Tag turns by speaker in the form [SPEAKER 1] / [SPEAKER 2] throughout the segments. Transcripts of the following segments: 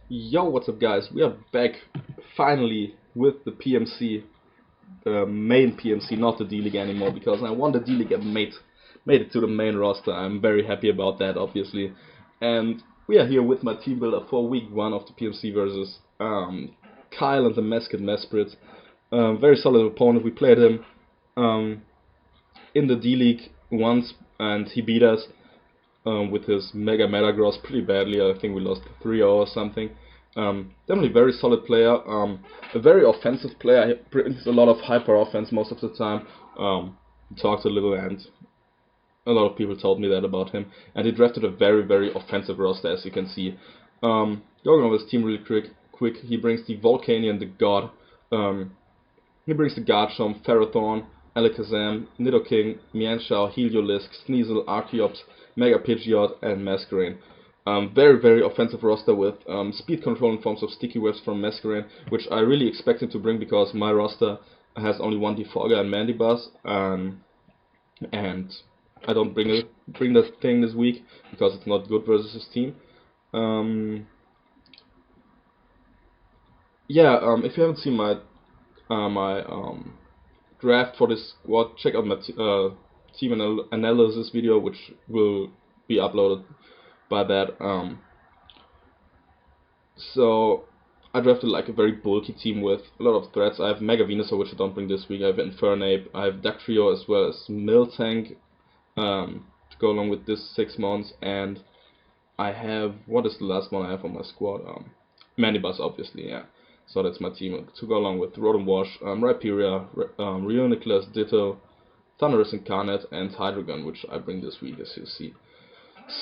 [SPEAKER 1] Yo, what's up, guys? We are back finally with the PMC, the main PMC, not the D League anymore, because I won the D League and made it to the main roster. I'm very happy about that, obviously. And we are here with my team builder for week 1 of the PMC versus Kyle and the Mesquite Mesprits. Very solid opponent. We played him um, in the D League once, and he beat us with his Mega Metagross pretty badly. I think we lost 3-0 or something. Definitely very solid player. A very offensive player. He brings a lot of hyper offense most of the time. He talks a little, and a lot of people told me that about him. And he drafted a very offensive roster, as you can see. Going over his team really quick. He brings the Volcanion, the God. He brings the Garchomp, Ferrothorn, Alakazam, Nidoking, Mienshao, Heliolisk, Sneasel, Archeops, Mega Pidgeot, and Masquerain. Very offensive roster with speed control in forms of sticky webs from Masquerain, which I really expected to bring because my roster has only one Defogger and Mandibuzz, and I don't bring that thing this week because it's not good versus his team. If you haven't seen my draft for this squad, check out my team analysis video, which will be uploaded by that. So I drafted like a very bulky team with a lot of threats. I have Mega Venusaur, which I don't bring this week. I have Infernape. I have Dugtrio as well as Miltank to go along with this 6 months. And I have, what is the last one I have on my squad? Mandibuzz, obviously, yeah. So that's my team to go along with Rotom Wash, Rhyperior, Reuniclus, Ditto, Thunderous Incarnate, and Hydreigon, which I bring this week, as you see.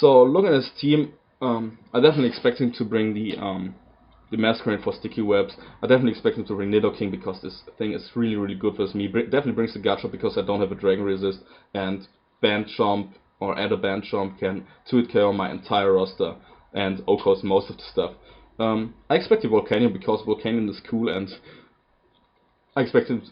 [SPEAKER 1] So looking at his team, I definitely expect him to bring the Masquerain for sticky webs. I definitely expect him to bring Nidoking because this thing is really good versus me. Definitely brings the Garchomp because I don't have a Dragon Resist, and Bandchomp or add a Bandchomp can 2-hit KO my entire roster and OHKOs most of the stuff. I expect the Volcanion because Volcanion is cool, and I expect him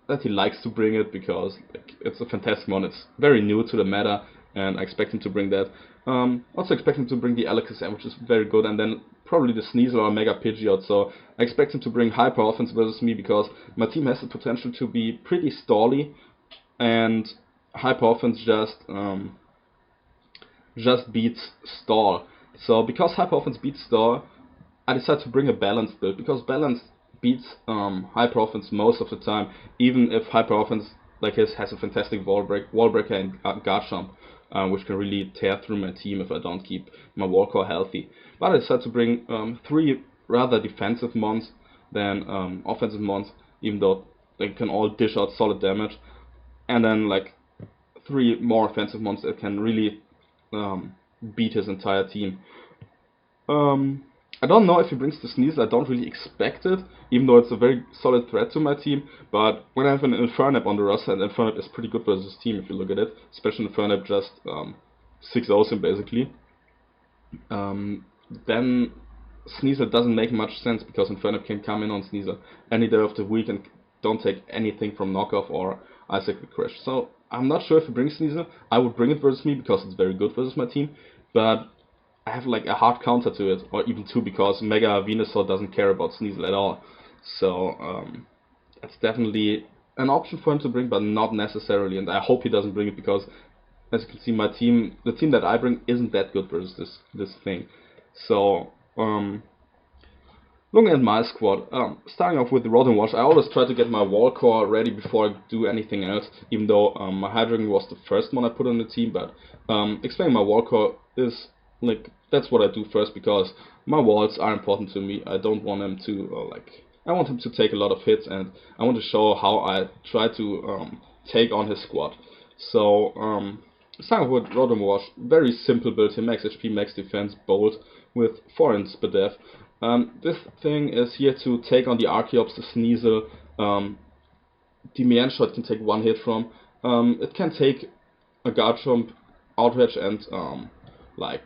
[SPEAKER 1] that he likes to bring it because it's a fantastic one. It's very new to the meta, and I expect him to bring that. Also expect him to bring the Alakazam, which is very good, and then probably the Sneasel or Mega Pidgeot. So I expect him to bring hyper offense versus me because my team has the potential to be pretty stally, and hyper offense just beats stall. So because hyper offense beats stall, I decided to bring a balanced build because balance beats hyper offense most of the time, even if hyper offense like his has a fantastic wall breaker and Garchomp, which can really tear through my team if I don't keep my wall core healthy. But I decided to bring 3 rather defensive mons than offensive mons, even though they can all dish out solid damage, and then like 3 more offensive mons that can really beat his entire team. I don't know if he brings the Sneasel. I don't really expect it, even though it's a very solid threat to my team. But when I have an Infernape on the roster, and Infernape is pretty good versus his team if you look at it, especially Infernape just 6-0s him basically, then Sneasel doesn't make much sense because Infernape can come in on Sneasel any day of the week and don't take anything from knockoff or Icicle Crash. So I'm not sure if he brings Sneasel. I would bring it versus me because it's very good versus my team, but I have like a hard counter to it, or even 2, because Mega Venusaur doesn't care about Sneasel at all. So it's definitely an option for him to bring, but not necessarily. And I hope he doesn't bring it because, as you can see, the team that I bring, isn't that good versus this thing. So looking at my squad, starting off with the Rotom Wash, I always try to get my wall core ready before I do anything else, even though my Hydreigon was the first one I put on the team, but explaining my wall core is like, that's what I do first because my walls are important to me. I don't want him to I want him to take a lot of hits, and I want to show how I try to take on his squad. So starting with Rotom Wash, very simple build here: max HP, max defense, bolt with 4 in Spadef. This thing is here to take on the Archeops, the Sneasel, the Mienshao can take 1 hit from. It can take a Garchomp, Outrage, and like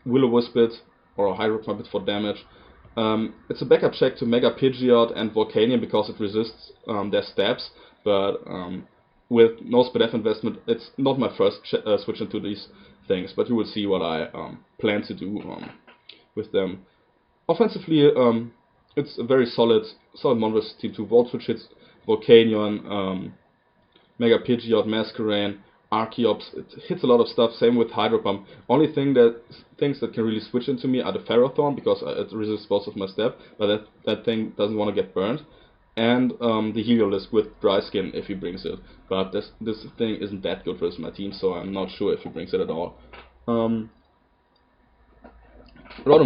[SPEAKER 1] Will-O-Wisp it or a Hydro Pump it for damage. It's a backup check to Mega Pidgeot and Volcanion because it resists their stabs, but with no Spadef investment, it's not my first switch into these things, but you will see what I plan to do with them. Offensively, it's a very solid mon versus team. 2 Volt Switch hits, Volcanion, Mega Pidgeot, Masquerain, Archeops. It hits a lot of stuff. Same with Hydro Pump. Only things that can really switch into me are the Ferrothorn, because it resists both of my step, but that thing doesn't want to get burned. And the Heliolisk with Dry Skin if he brings it. But this thing isn't that good versus my team, so I'm not sure if he brings it at all. Rotom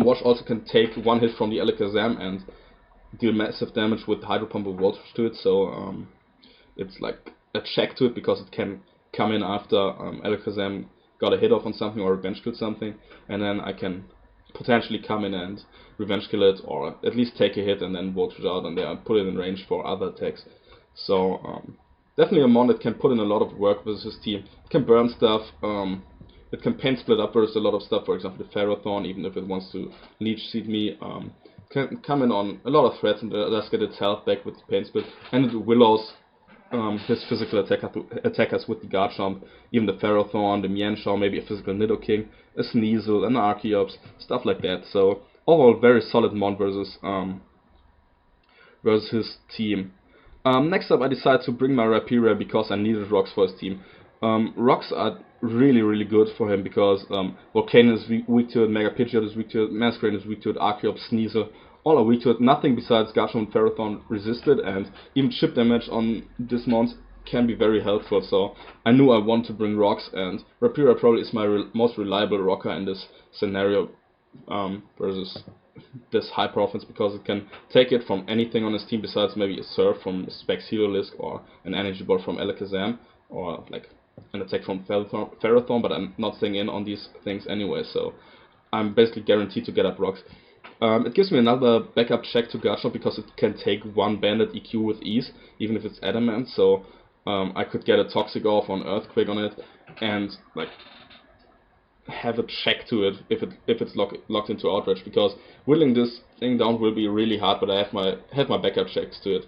[SPEAKER 1] Wash also can take 1 hit from the Alakazam and deal massive damage with Hydro Pump with Voltage to it, so it's like a check to it because it can come in after Alakazam got a hit off on something or revenge killed something, and then I can potentially come in and revenge kill it, or at least take a hit and then Voltage out and then put it in range for other attacks. So definitely a mon that can put in a lot of work with his team. It can burn stuff, it can pain split up versus a lot of stuff, for example the Ferrothorn, even if it wants to Leech Seed me. Can come in on a lot of threats and does get its health back with the pain split, and it willows his physical attackers with the Garchomp, even the Ferrothorn, the Mienshao, maybe a physical Nidoking, a Sneasel, an Archeops, stuff like that. So overall very solid mon versus his team. Next up I decided to bring my Rapira because I needed rocks for his team. Rocks are really good for him because Volcanion is weak to it, Mega Pidgeot is weak to it, Masquerain is weak to it, Archeops, Sneasel, all are weak to it. Nothing besides Garchomp and Ferrothorn resisted, and even chip damage on this mount can be very helpful. So I knew I wanted to bring rocks, and Rapira probably is my most reliable rocker in this scenario versus this high offense, because it can take it from anything on his team besides maybe a Surf from Specs Heliolisk or an Energy Ball from Alakazam, or like an attack from Ferrothorn, but I'm not staying in on these things anyway, so I'm basically guaranteed to get up rocks. It gives me another backup check to Garchomp because it can take 1 Bandit EQ with ease, even if it's adamant, so I could get a Toxic off on Earthquake on it, and like have a check to it if it's locked into Outrage, because whittling this thing down will be really hard, but I have my backup checks to it.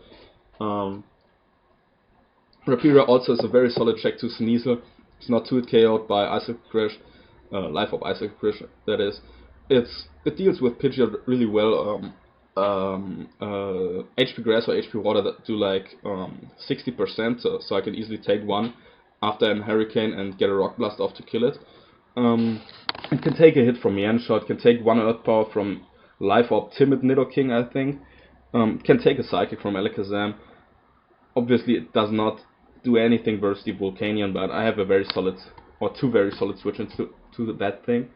[SPEAKER 1] Rapira also is a very solid check to Sneasel. It's not 2-hit KO'd by Icicle Crash, Life of Icicle Crash, that is. It deals with Pidgeot really well. HP Grass or HP Water that do like 60%, so I can easily take 1 after an Hurricane and get a Rock Blast off to kill it. It can take a hit from Mienshao, it can take 1 Earth Power from Life Orb Timid Nidoking, I think. It can take a Psychic from Alakazam. Obviously it does not do anything versus the Volcanion, but I have a very solid, or 2 very solid switches to that thing.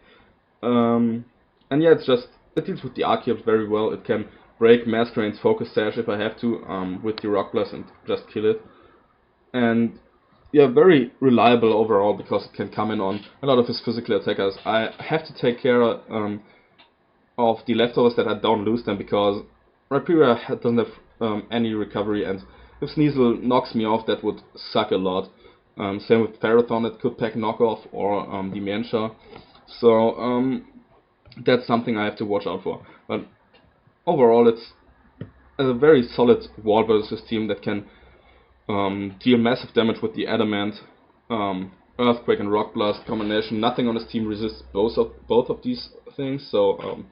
[SPEAKER 1] And yeah, it deals with the Archeops very well. It can break Masquerain's Focus Sash if I have to, with the Rock Blast and just kill it. And yeah, very reliable overall because it can come in on a lot of his physical attackers. I have to take care of the leftovers that I don't lose them, because Rapira doesn't have any recovery, and if Sneasel knocks me off, that would suck a lot. Same with Ferrothorn, that could pack knockoff, or the Mienshao. So that's something I have to watch out for. But overall, it's a very solid wall versus team that can deal massive damage with the Adamant, Earthquake and Rock Blast combination. Nothing on his team resists both of these things, so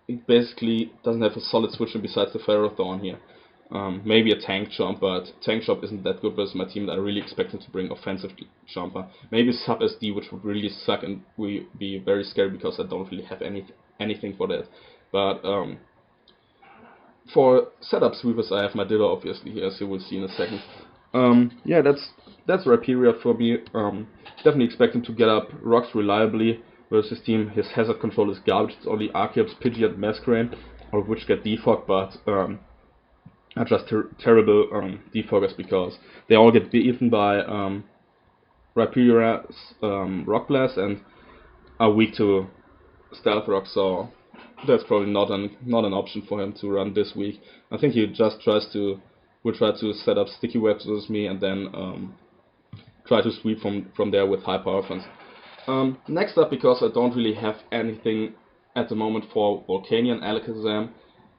[SPEAKER 1] it basically doesn't have a solid switch in besides the Ferrothorn here. Maybe a Tank Chomp, but Tank Chomp isn't that good versus my team. I really expected to bring offensive Chomper. Maybe Sub SD, which would really suck and would be very scary because I don't really have anything for that. But for setup sweepers, I have my Ditto obviously here, as you will see in a second. Yeah, that's Rapira for me. Definitely expect him to get up rocks reliably versus his team. His hazard control is garbage. It's only Archeops, Pidgeot, Masquerain, all of which get defogged, but are just terrible defoggers because they all get beaten by Rapira's Rock Blast and are weak to Stealth Rock, so that's probably not an option for him to run this week. I think he just will try to set up sticky webs with me and then try to sweep from there with high power offense. Next up, because I don't really have anything at the moment for Volcanion, Alakazam,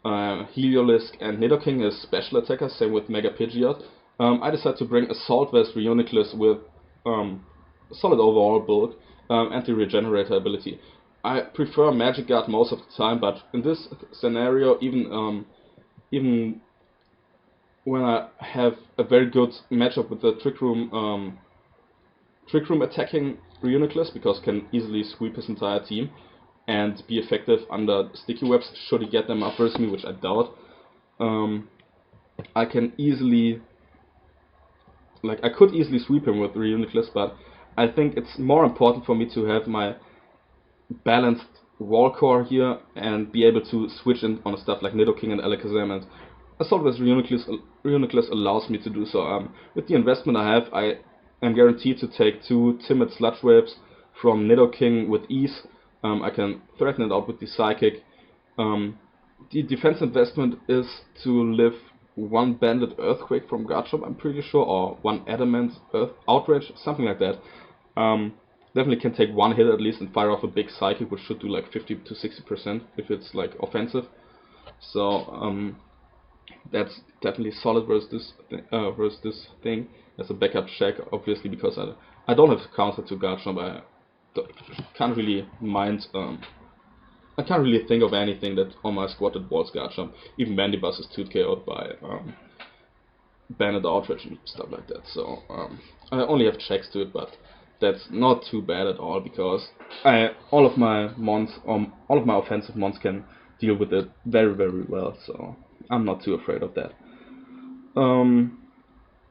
[SPEAKER 1] Heliolisk and Nidoking as special attackers, same with Mega Pidgeot. I decided to bring Assault Vest Reuniclus with solid overall build, anti-regenerator ability. I prefer Magic Guard most of the time, but in this scenario, even when I have a very good matchup with the Trick Room attacking Reuniclus, because can easily sweep his entire team and be effective under sticky webs should he get them up versus me, which I doubt. I can easily, I could easily sweep him with Reuniclus, but I think it's more important for me to have my balanced wall core here and be able to switch in on stuff like Nidoking and Alakazam, and Assault with Reuniclus allows me to do so. With the investment I have, I am guaranteed to take 2 Timid Sludge Waves from Nidoking with ease. I can threaten it out with the Psychic. The defense investment is to live 1 Banded Earthquake from Garchomp, I'm pretty sure, or 1 Adamant Outrage, something like that. Definitely can take 1 hit at least and fire off a big Psychic, which should do like 50 to 60% if it's like offensive. So that's definitely solid versus this thing as a backup check, obviously, because I don't have counter to Garchomp. I can't really mind. I can't really think of anything that on my squad that walls Garchomp. Even Mandibuzz is 2KO'd by Banded Outrage and stuff like that. So I only have checks to it, but that's not too bad at all, because all of my offensive mons can deal with it very, very well. So I'm not too afraid of that.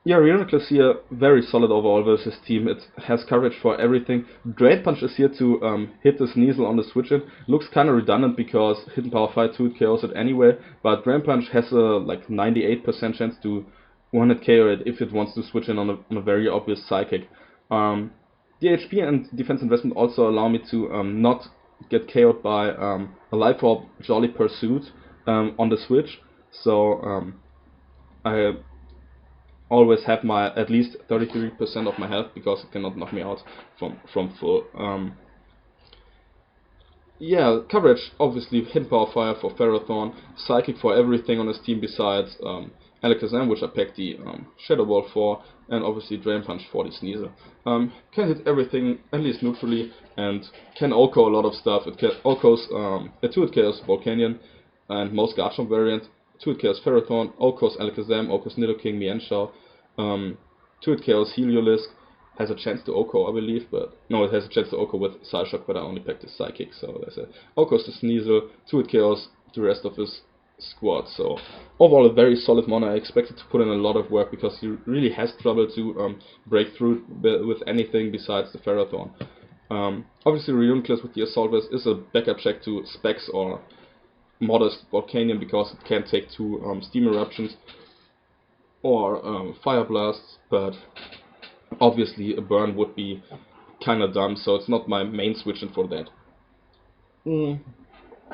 [SPEAKER 1] Yeah, Reuniclus here, very solid overall versus his team. It has coverage for everything. Drain Punch is here to hit the Sneasel on the switch in. Looks kinda redundant because Hidden Power Fire 2 KOs it anyway, but Drain Punch has a 98% chance to 1-hit KO it if it wants to switch in on a very obvious Psychic. The HP and defense investment also allow me to not get KO'd by a Life Orb Jolly Pursuit on the switch, so I always have my at least 33% of my health, because it cannot knock me out from full. Yeah, coverage, obviously, Hidden Power Fire for Ferrothorn, Psychic for everything on his team besides Alakazam, which I packed the Shadow Ball for, and obviously Drain Punch for the Sneasel. Can hit everything, at least neutrally, and can OHKO a lot of stuff. It can OHKOs, 2-hit KOs Volcanion, and most Garchomp variant. 2-hit KOs Ferrothorn, OHKOs Alakazam, OHKOs Nidoking, Mienshao, 2-hit KOs Heliolisk, has a chance to OHKO, I believe, but no, it has a chance to OHKO with Psyshock, but I only packed the Psychic, so that's it. OHKOs to Sneasel, 2-hit KOs the rest of his squad. So overall a very solid mon. I expected to put in a lot of work, because he really has trouble to break through with anything besides the Ferrothorn. Obviously Reuniclus with the Assault Vest is a backup check to Specs or Modest Volcanion, because it can take 2 Steam Eruptions or Fire Blasts, but obviously a burn would be kinda dumb, so it's not my main switch in for that.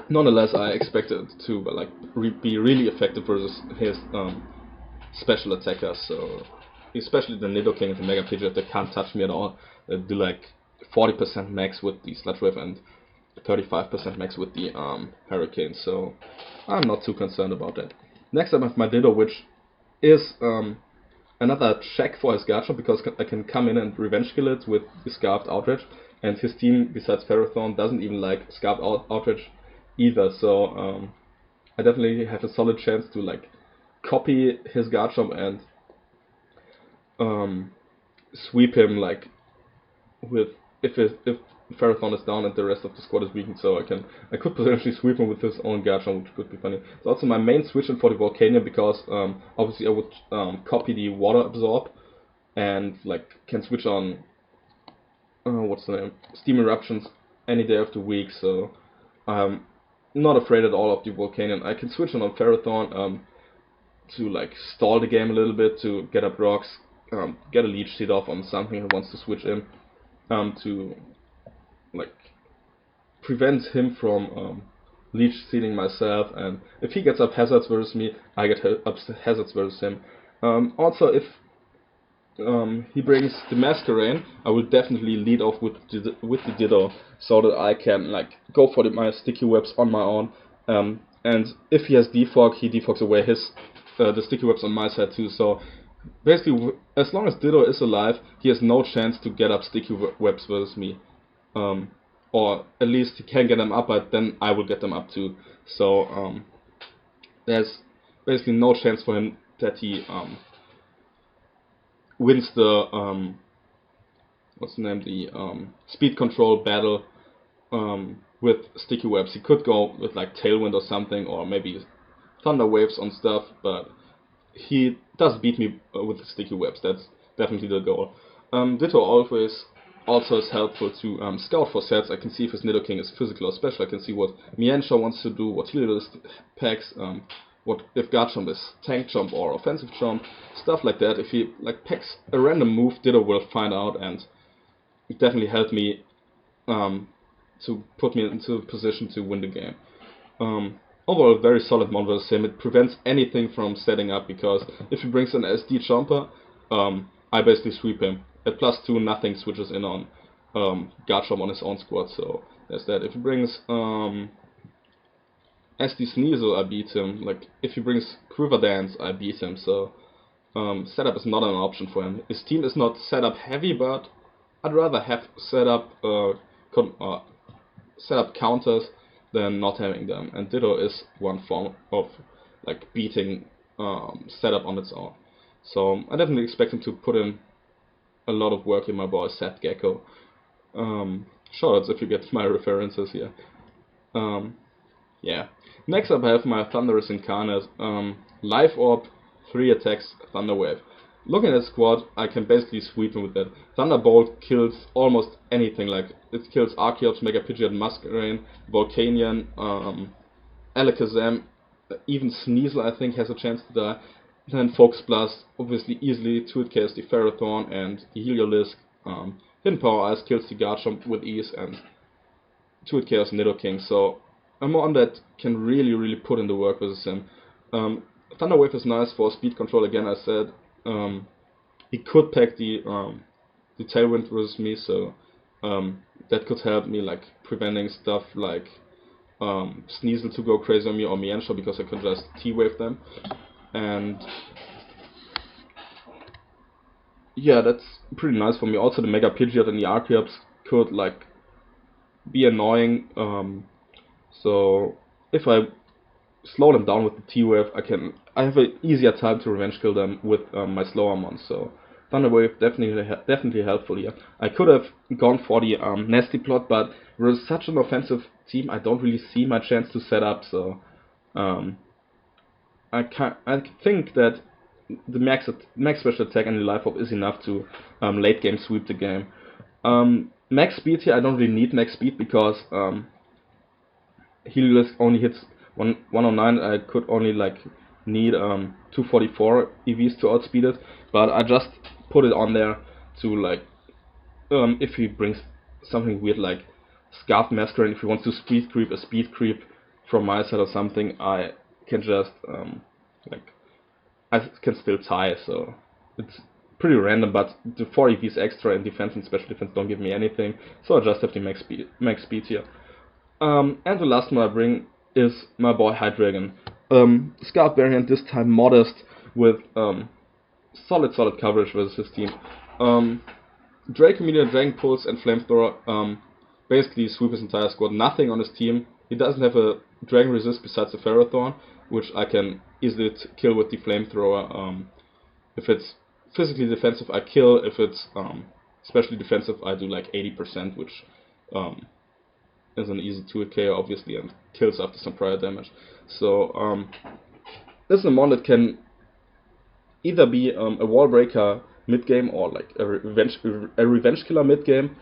[SPEAKER 1] Nonetheless, I expected it to be really effective versus his special attackers, so especially the Nidoking and the Mega Pidgeot, they can't touch me at all. They do 40% max with the Sludge Wave and 35% max with the Hurricane, so I'm not too concerned about that. Next up I have my Ditto, which is another check for his Garchomp, because I can come in and revenge kill it with the Scarfed Outrage, and his team, besides Ferrothorn, doesn't even like Scarfed Outrage either, so I definitely have a solid chance to copy his Garchomp and sweep him with if Ferrothorn is down and the rest of the squad is weakened, so I could potentially sweep him with his own Garchomp, which could be funny. It's also my main switch in for the Volcanion, because obviously I would copy the Water Absorb and can switch on what's the name, Steam Eruptions any day of the week, so I'm not afraid at all of the Volcanion. I can switch on Ferrothorn to stall the game a little bit, to get up rocks, get a Leech Seed off on something who wants to switch in, to prevent him from Leech Seeding myself, and if he gets up hazards versus me, I get up hazards versus him. Also, if he brings the Masquerain, I will definitely lead off with the Ditto, so that I can go for my sticky webs on my own. And if he has defog, he defogs away the sticky webs on my side too. So basically, as long as Ditto is alive, he has no chance to get up sticky webs versus me. or at least he can get them up, but then I will get them up too. So there's basically no chance for him that he wins the what's the name, the speed control battle with sticky webs. He could go with like Tailwind or something, or maybe Thunder Waves on stuff, but he does beat me with the sticky webs. That's definitely the goal. Ditto always also is helpful to scout for sets. I can see if his Nidoking is physical or special. I can see what Mienshao wants to do, what Helios packs, what if Garchomp is tank jump or offensive jump, stuff like that. If he like packs a random move, Ditto will find out and definitely help me to put me into a position to win the game. Overall, very solid mon versus him. It prevents anything from setting up, because if he brings an SD jumper, I basically sweep him. At +2, nothing switches in on Garchomp on his own squad, so there's that. If he brings SD Sneasel, I beat him. Like, if he brings Quiver Dance, I beat him, so setup is not an option for him. His team is not setup heavy, but I'd rather have setup counters than not having them, and Ditto is one form of like beating setup on its own. So I definitely expect him to put in a lot of work in my boy Seth Gecko. Shoutouts if you get my references here. Yeah. Next up I have my Thunderous Incarnate. Life Orb, 3 attacks, Thunder Wave. Looking at the squad, I can basically sweep him with that. Thunderbolt kills almost anything, like it kills Archeops, Mega Pidgeot, Muscarine, Volcanion, Alakazam, even Sneasel I think has a chance to die. Then Focus Blast, obviously easily 2-hit KS the Ferrothorn and the Heliolisk. Hidden Power Ice kills the Garchomp with ease and 2-hit KS Nidoking, so a mon that can really put in the work versus him. Thunder Wave is nice for speed control again, I said. He could pack the Tailwind versus me, so that could help me, like preventing stuff like Sneasel to go crazy on me or Mienshao, because I could just T-Wave them. And yeah, that's pretty nice for me. Also, the Mega Pidgeot and the Archeops could like be annoying. So if I slow them down with the T-Wave, I have an easier time to revenge kill them with my slower mons. So Thunder Wave definitely helpful here. I could have gone for the Nasty Plot, but we're such an offensive team, I don't really see my chance to set up. So I think that the max special attack and the Life Orb is enough to late game sweep the game. Max speed here, I don't really need max speed, because Heliolisk only hits 109. I could only like need 244 EVs to outspeed it, but I just put it on there to like if he brings something weird like Scarf Masquerade, if he wants to speed creep a speed creep from my side or something, I can just like I can still tie. So it's pretty random, but the 4 EVs extra in defense and special defense don't give me anything, so I just have the max speed here. And the last one I bring is my boy Hydreigon. Scarf variant, this time modest, with solid coverage versus his team. Draco Meteor, Dragon Pulse, and Flamethrower basically sweep his entire squad. Nothing on his team. He doesn't have a Dragon Resist besides the Ferrothorn, which I can easily kill with the Flamethrower. If it's physically defensive, I kill. If it's especially defensive, I do like 80%, which is an easy 2-hit KO obviously, and kills after some prior damage. So this is a mon that can either be a wall breaker mid game or like a revenge killer mid game,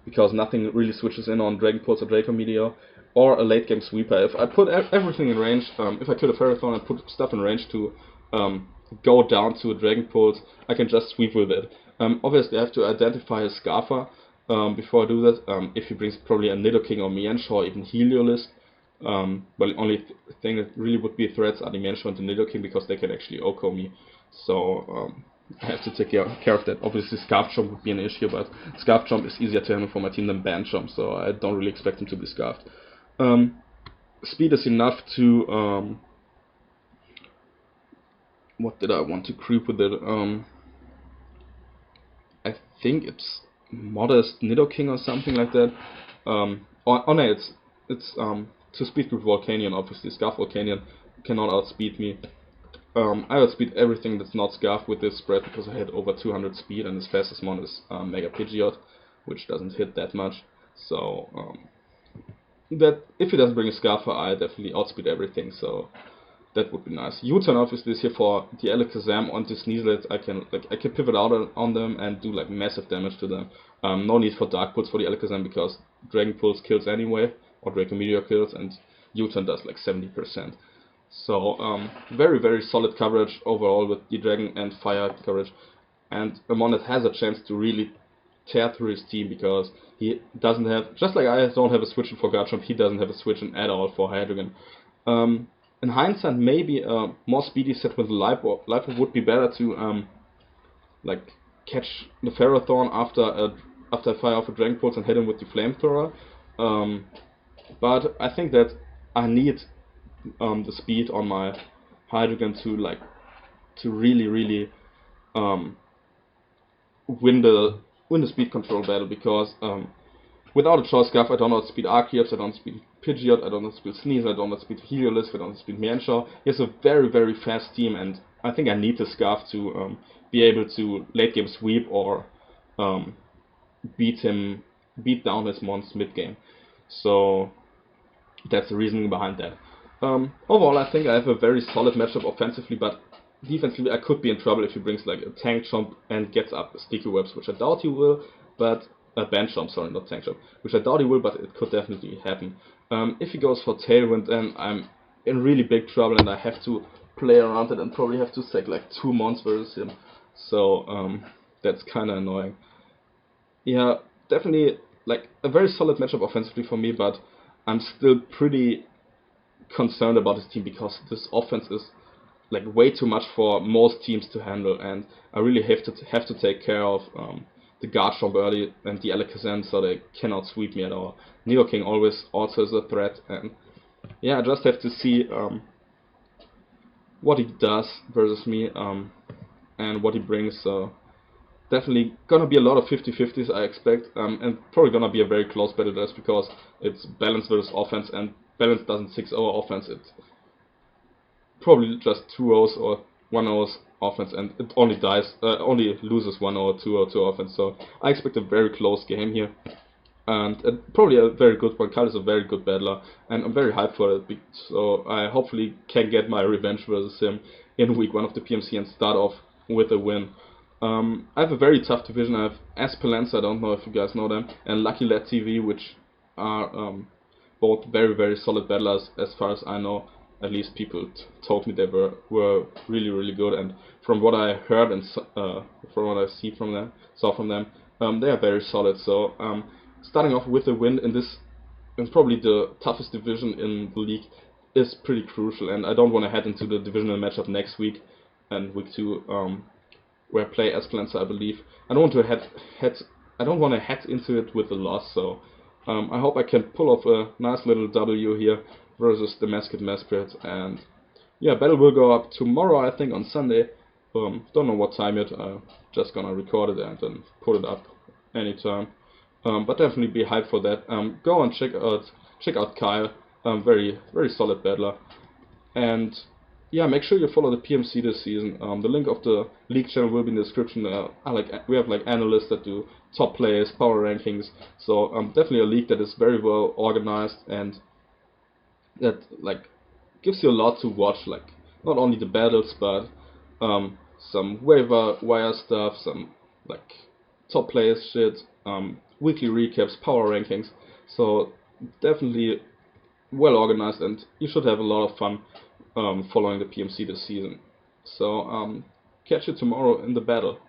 [SPEAKER 1] because nothing really switches in on Dragon Pulse or Draco Meteor, or a late game sweeper. If I put everything in range, if I kill a Ferrothorn and put stuff in range to go down to a Dragon Pulse, I can just sweep with it. Obviously I have to identify his Scarfer before I do that. If he brings probably a Nidoking or Mienshao or even Heliolisk, but the only thing that really would be threats are the Mienshao and the Nidoking, because they can actually OHKO me. So I have to take care of that. Obviously Scarf Jump would be an issue, but Scarf Jump is easier to handle for my team than Band Jump, so I don't really expect him to be scarfed. Speed is enough to what did I want to creep with it? I think it's modest Nidoking or something like that. Oh no, it's 2-speed with Volcanion, obviously. Scarf Volcanion cannot outspeed me. I outspeed everything that's not Scarf with this spread because I had over 200 speed, and his fastest mon is Mega Pidgeot, which doesn't hit that much. So that if he doesn't bring a Scarf, I definitely outspeed everything. So that would be nice. U-turn obviously is here for the Alakazam on the Sneasel. I can pivot out on them and do like massive damage to them. No need for Dark Pulse for the Alakazam because Dragon Pulse kills anyway, or Draco Meteor kills, and U-turn does like 70%. So very, very solid coverage overall with the Dragon and Fire coverage, and a mon that has a chance to really tear through his team because he doesn't have, just like I don't have a switch in for Garchomp, he doesn't have a switch in at all for Hydreigon. In hindsight, maybe a more speedy set with Lipo would be better to like catch the Ferrothorn after I fire off a Dragon Pulse and hit him with the Flamethrower. But I think that I need the speed on my Hydreigon to really win the speed control battle, because without a Choice Scarf I don't outspeed Arceus, I don't outspeed Pidgeot, I don't outspeed Sneasel, I don't outspeed Heliolisk, I don't outspeed Mienshao. He has a very, very fast team, and I think I need the Scarf to be able to late game sweep or beat down his mons mid game. So that's the reasoning behind that. Overall, I think I have a very solid matchup offensively, but defensively I could be in trouble if he brings like a Tank Chomp and gets up Sticky Webs, which I doubt he will, but Band Chomp, sorry, not Tank Chomp, which I doubt he will, but it could definitely happen. If he goes for Tailwind, then I'm in really big trouble, and I have to play around it and probably have to sack like 2 mons versus him. So that's kind of annoying. Yeah, definitely like a very solid matchup offensively for me, but I'm still pretty concerned about his team because this offense is like way too much for most teams to handle, and I really have to take care of the Garchomp early and the Alakazam so they cannot sweep me at all. Nidoking always also is a threat, and yeah, I just have to see what he does versus me and what he brings. So definitely gonna be a lot of 50-50s I expect, and probably gonna be a very close battle just because it's balance versus offense, and balance doesn't 6-0 offense, it probably just 2-0s or 1-0s offense, and it only loses 1-0 or 2-0 to offense. So I expect a very close game here, and probably a very good one. Kyle is a very good battler, and I'm very hyped for it, so I hopefully can get my revenge versus him in week 1 of the PMC and start off with a win. I have a very tough division. I have Esperlanza, I don't know if you guys know them, and Lucky Lad TV, which are both very, very solid battlers as far as I know. At least people told me they were really, really good, and from what I heard and from what I saw from them, they are very solid. So starting off with a win in this, and probably the toughest division in the league, is pretty crucial. And I don't want to head into the divisional matchup next week and week 2, where I play Esperlanza, I believe. I don't want to head into it with a loss. So I hope I can pull off a nice little W here versus the Mesquite Mesprits, and yeah, battle will go up tomorrow, I think, on Sunday. Don't know what time yet. Just gonna record it and then put it up anytime. But definitely be hyped for that. Go and check out Kyle. Very, very solid battler. And yeah, make sure you follow the PMC this season. The link of the league channel will be in the description. We have like analysts that do top plays, power rankings. So definitely a league that is very well organized and that like gives you a lot to watch. Like not only the battles, but some waiver wire stuff, some like top players shit, weekly recaps, power rankings. So definitely well organized, and you should have a lot of fun following the PMC this season. So catch you tomorrow in the battle.